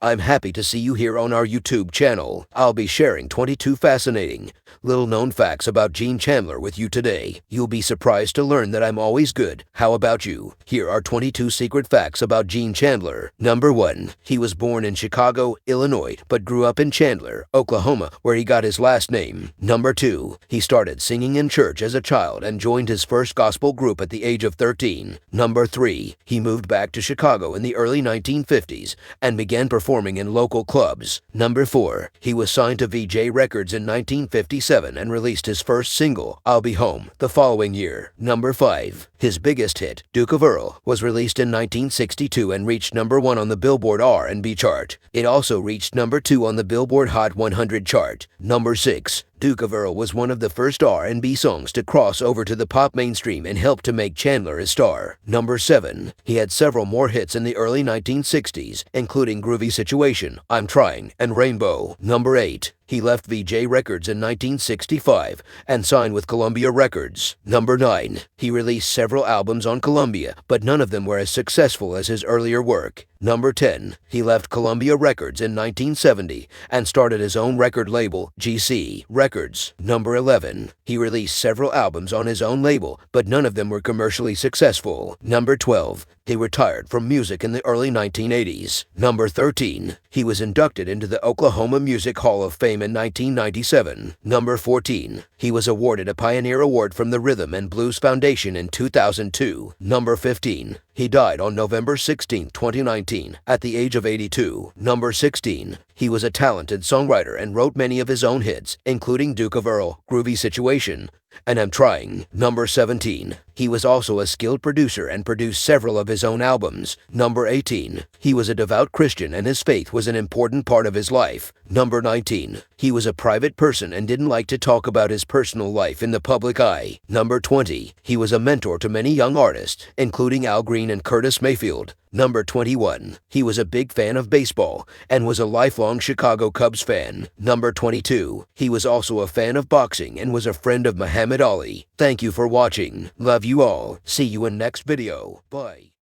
I'm happy to see you here on our YouTube channel. I'll be sharing 22 fascinating, little-known facts about Gene Chandler with you today. You'll be surprised to learn that I'm always good. How about you? Here are 22 secret facts about Gene Chandler. Number 1. He was born in Chicago, Illinois, but grew up in Chandler, Oklahoma, where he got his last name. Number 2. He started singing in church as a child and joined his first gospel group at the age of 13. Number 3. He moved back to Chicago in the early 1950s and began performing in local clubs. Number 4. He was signed to VJ Records in 1957 and released his first single, I'll Be Home, the following year. Number 5. His biggest hit, Duke of Earl, was released in 1962 and reached number 1 on the Billboard R&B chart. It also reached number 2 on the Billboard Hot 100 chart. Number 6. Duke of Earl was one of the first R&B songs to cross over to the pop mainstream and helped to make Chandler a star. Number 7. He had several more hits in the early 1960s, including Groovy Situation, I'm Trying, and Rainbow. Number 8. He left VJ Records in 1965 and signed with Columbia Records. Number 9. He released several albums on Columbia, but none of them were as successful as his earlier work. Number 10. He left Columbia Records in 1970 and started his own record label, GC Records. Number 11. He released several albums on his own label, but none of them were commercially successful. Number 12. He retired from music in the early 1980s. Number 13. He was inducted into the Oklahoma Music Hall of Fame in 1997. Number 14. He was awarded a Pioneer Award from the Rhythm and Blues Foundation in 2002. Number 15. He died on November 16, 2019, at the age of 82. Number 16. He was a talented songwriter and wrote many of his own hits, including Duke of Earl, Groovy Situation, and I'm Trying. Number 17. He was also a skilled producer and produced several of his own albums. Number 18. He was a devout Christian and his faith was an important part of his life. Number 19. He was a private person and didn't like to talk about his personal life in the public eye. Number 20. He was a mentor to many young artists, including Al Green and Curtis Mayfield. Number 21. He was a big fan of baseball and was a lifelong Chicago Cubs fan. Number 22. He was also a fan of boxing and was a friend of Muhammad Ali. Thank you for watching. Love you all. See you in next video. Bye.